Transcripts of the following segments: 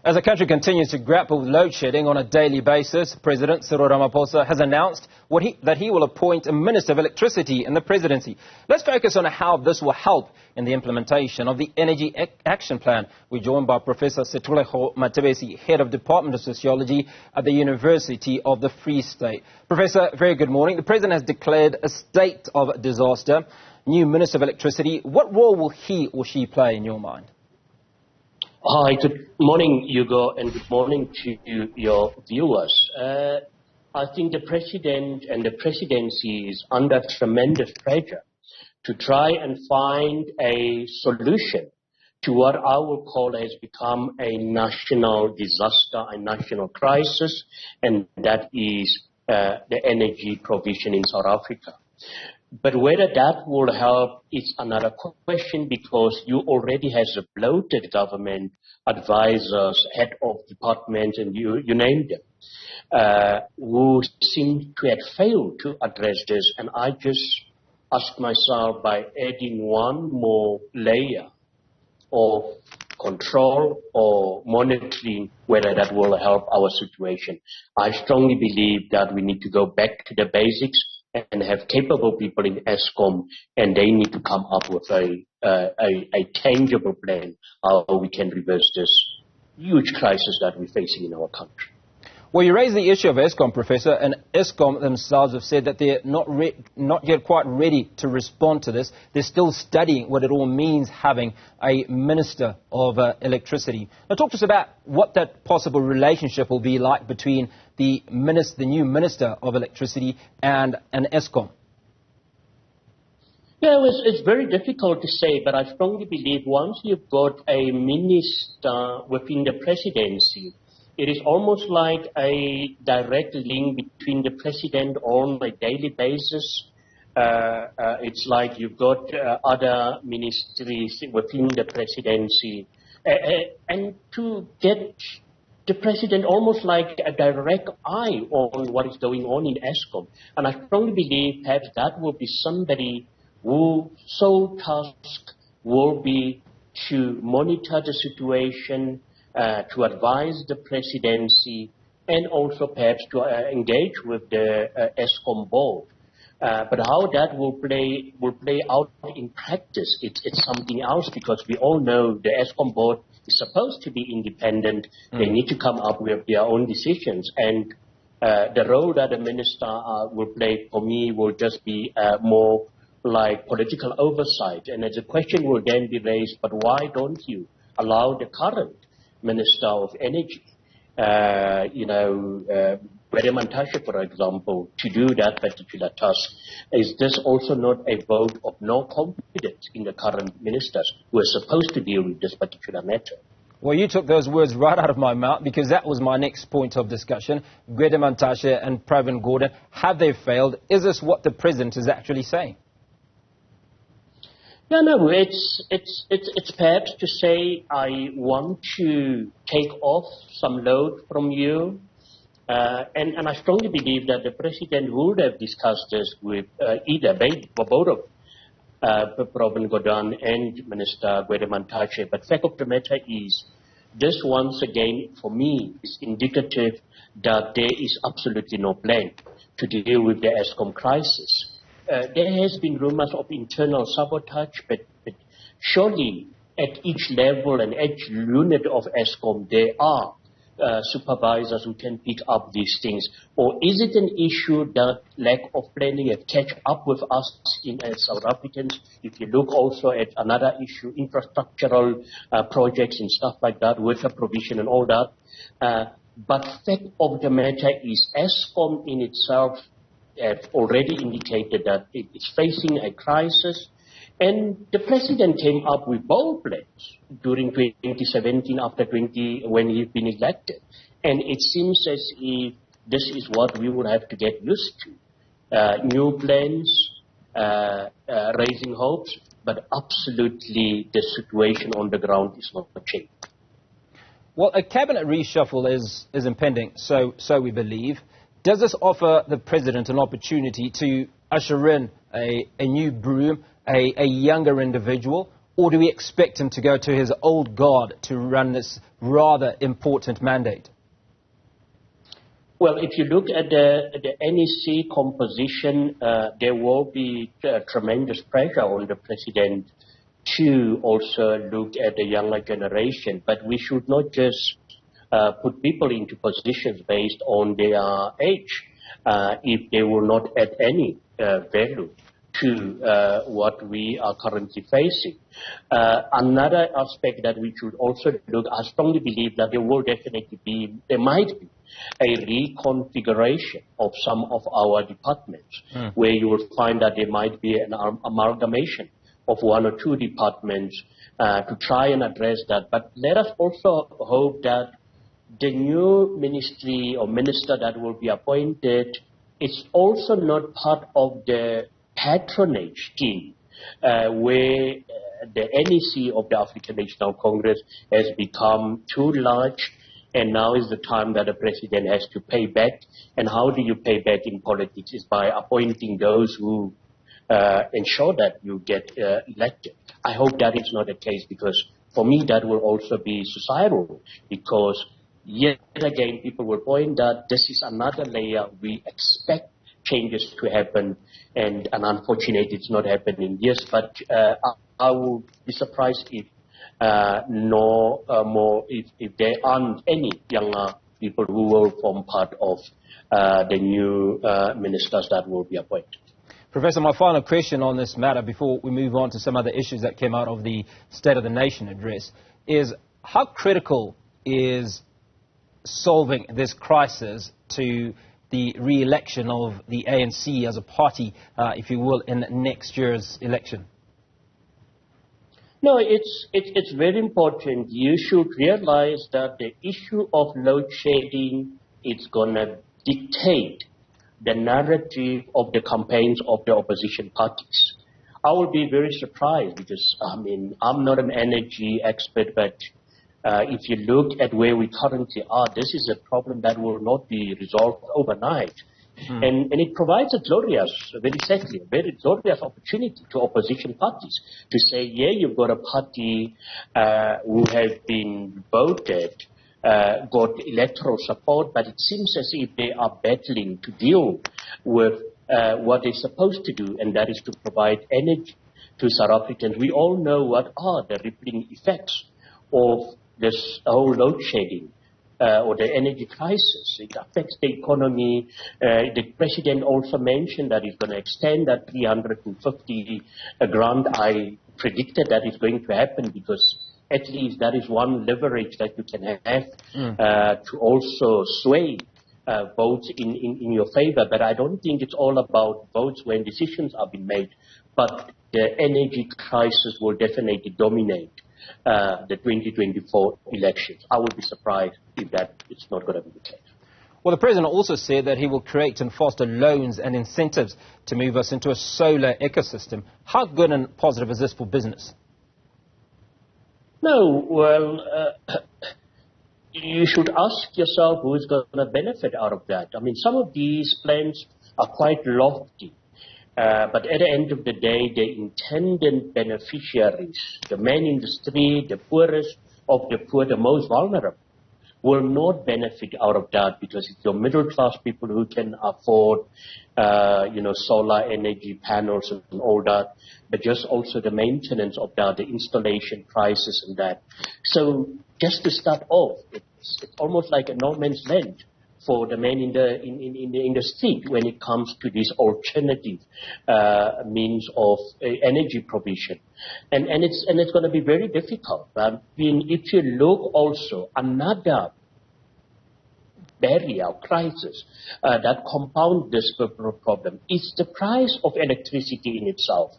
As the country continues to grapple with load shedding on a daily basis, President Cyril Ramaphosa has announced that he will appoint a Minister of Electricity in the Presidency. Let's focus on how this will help in the implementation of the Energy Action Plan. We're joined by Professor Sethulego Matebesi, Head of Department of Sociology at the University of the Free State. Professor, very good morning. The President has declared a state of disaster. New Minister of Electricity, what role will he or she play in your mind? Hi, good morning, Hugo, and good morning to your viewers. I think the President and the Presidency is under tremendous pressure to try and find a solution to what I would call has become a national disaster, a national crisis, and that is the energy provision in South Africa. But whether that will help is another question, because you already have a bloated government, advisors, head of departments, and you name them, who seem to have failed to address this. And I just ask myself, by adding one more layer of control or monitoring, whether that will help our situation. I strongly believe that we need to go back to the basics and have capable people in Eskom, and they need to come up with a tangible plan how we can reverse this huge crisis that we're facing in our country. Well, you raised the issue of Eskom, Professor, and Eskom themselves have said that they're not yet quite ready to respond to this. They're still studying what it all means having a Minister of Electricity. Now, talk to us about what that possible relationship will be like between the new Minister of Electricity and Eskom. Yeah, it's very difficult to say, but I strongly believe once you've got a minister within the Presidency, it is almost like a direct link between the President on a daily basis. It's like you've got other ministries within the Presidency. And to get the President almost like a direct eye on what is going on in Eskom. And I strongly believe perhaps that will be somebody whose sole task will be to monitor the situation, to advise the Presidency, and also perhaps to engage with the Eskom board. But how that will play out in practice, it's something else, because we all know the Eskom board is supposed to be independent. They need to come up with their own decisions, and the role that the minister will play, for me, will just be more like political oversight. And the question will then be raised, but why don't you allow the current Minister of Energy, Gwede Mantashe, for example, to do that particular task? Is this also not a vote of no confidence in the current ministers who are supposed to deal with this particular matter? Well, you took those words right out of my mouth, because that was my next point of discussion. Gwede Mantashe and Pravin Gordhan, have they failed? Is this what the President is actually saying? Yeah, no, it's perhaps to say, I want to take off some load from you. And I strongly believe that the President would have discussed this with either both of Pravin Gordhan and Minister Gwede Mantashe. But fact of the matter is, this once again, for me, is indicative that there is absolutely no plan to deal with the Eskom crisis. There has been rumors of internal sabotage, but surely at each level and each unit of Eskom, there are supervisors who can pick up these things. Or is it an issue that lack of planning has catch up with us as South Africans? If you look also at another issue, infrastructural projects and stuff like that, worker provision and all that. But fact of the matter is, Eskom in itself have already indicated that it is facing a crisis, and the President came up with bold plans during 2017 when he's been elected, and it seems as if this is what we will have to get used to. New plans, raising hopes, but absolutely the situation on the ground is not changing. Well, a cabinet reshuffle is impending, so we believe. Does this offer the President an opportunity to usher in a new broom, a younger individual, or do we expect him to go to his old guard to run this rather important mandate? Well, if you look at the NEC composition, there will be tremendous pressure on the president to also look at the younger generation. But we should not just put people into positions based on their age if they will not add any value to what we are currently facing. Another aspect that we should also look, I strongly believe that there might be a reconfiguration of some of our departments, where you will find that there might be an amalgamation of one or two departments to try and address that. But let us also hope that the new ministry or minister that will be appointed is also not part of the patronage scheme where the NEC of the African National Congress has become too large, and now is the time that the president has to pay back. And how do you pay back in politics? Is by appointing those who ensure that you get elected. I hope that is not the case, because for me that will also be societal, because yet again people will point that this is another layer. We expect changes to happen, and unfortunately it's not happening. Yes, but I will be surprised if if there aren't any younger people who will form part of the new ministers that will be appointed. Professor, my final question on this matter before we move on to some other issues that came out of the State of the Nation address is how critical is solving this crisis to the re-election of the ANC as a party, if you will, in next year's election? No, it's very important. You should realize that the issue of load shedding is going to dictate the narrative of the campaigns of the opposition parties. I will be very surprised because, I'm not an energy expert, but if you look at where we currently are, this is a problem that will not be resolved overnight. And it provides a very glorious opportunity to opposition parties to say, yeah, you've got a party who has been voted, got electoral support, but it seems as if they are battling to deal with what they're supposed to do, and that is to provide energy to South Africans. We all know what are the rippling effects of this whole load shedding. Or the energy crisis. It affects the economy. The president also mentioned that he's going to extend that 350 grant. I predicted that is going to happen because at least that is one leverage that you can have to also sway votes in your favor. But I don't think it's all about votes when decisions are being made. But the energy crisis will definitely dominate the 2024 elections. I would be surprised if that it's not going to be the case. Well, the President also said that he will create and foster loans and incentives to move us into a solar ecosystem. How good and positive is this for business? No, well, you should ask yourself who is going to benefit out of that. Some of these plans are quite lofty. But at the end of the day, the intended beneficiaries, the main industry, the poorest of the poor, the most vulnerable, will not benefit out of that, because it's your middle class people who can afford, solar energy panels and all that, but just also the maintenance of that, the installation prices and that. So just to start off, it's almost like a no man's land for the men in the street when it comes to these alternative means of energy provision, and it's going to be very difficult. If you look also, another barrier, crisis that compound this problem is the price of electricity in itself.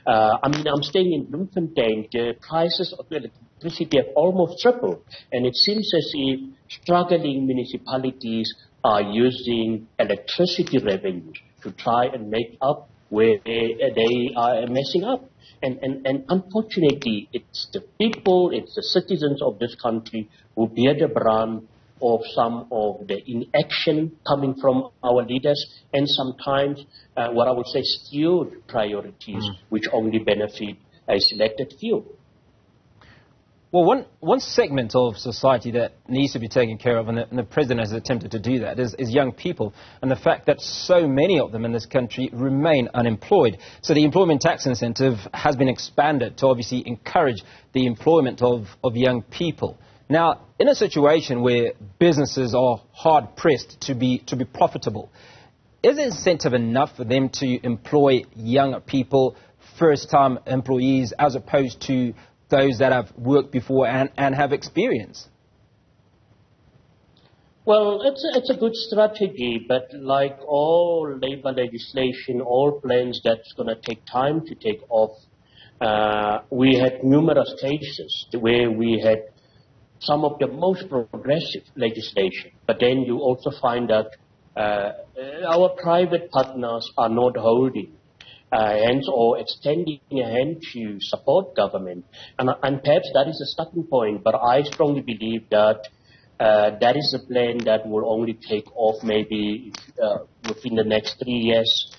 I'm staying in Bloemfontein. The prices of electricity have almost tripled, and it seems as if struggling municipalities are using electricity revenues to try and make up where they are messing up. And unfortunately, it's the people, it's the citizens of this country who bear the brunt of some of the inaction coming from our leaders, and sometimes what I would say skewed priorities, which only benefit a selected few. Well, one segment of society that needs to be taken care of, and the President has attempted to do that, is young people, and the fact that so many of them in this country remain unemployed. So the employment tax incentive has been expanded to obviously encourage the employment of young people. Now, in a situation where businesses are hard-pressed to be profitable, is the incentive enough for them to employ young people, first-time employees, as opposed to those that have worked before and have experience? Well, it's a good strategy, but like all labor legislation, all plans that's going to take time to take off, we had numerous cases where we had some of the most progressive legislation, but then you also find that our private partners are not holding hands or extending a hand to support government. And perhaps that is a starting point, but I strongly believe that that is a plan that will only take off maybe within the next 3 years,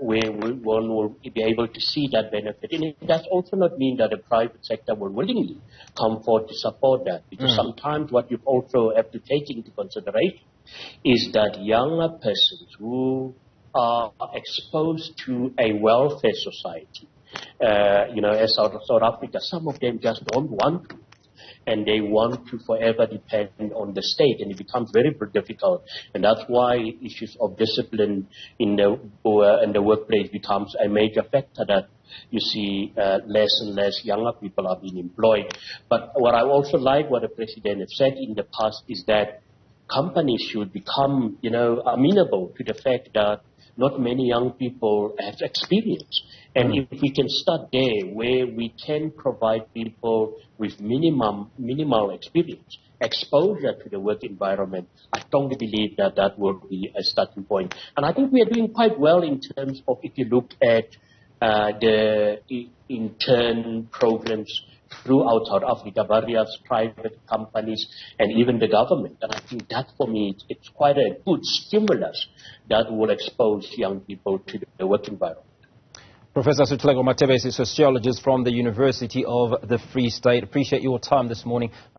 where one will be able to see that benefit. And it does also not mean that the private sector will willingly come forward to support that, because sometimes what you also have to take into consideration is that younger persons who are exposed to a welfare society, as South Africa, some of them just don't want to, and they want to forever depend on the state, and it becomes very difficult. And that's why issues of discipline in the workplace becomes a major factor that you see less and less younger people are being employed. But what I also like what the President has said in the past is that companies should become, amenable to the fact that not many young people have experience. And if we can start there, where we can provide people with minimal experience, exposure to the work environment, I strongly believe that that will be a starting point. And I think we are doing quite well in terms of, if you look at the intern programs throughout South Africa, various private companies and even the government. And I think that for me, it's quite a good stimulus that will expose young people to the work environment. Professor Sethulego Matebesi, sociologist from the University of the Free State. Appreciate your time this morning.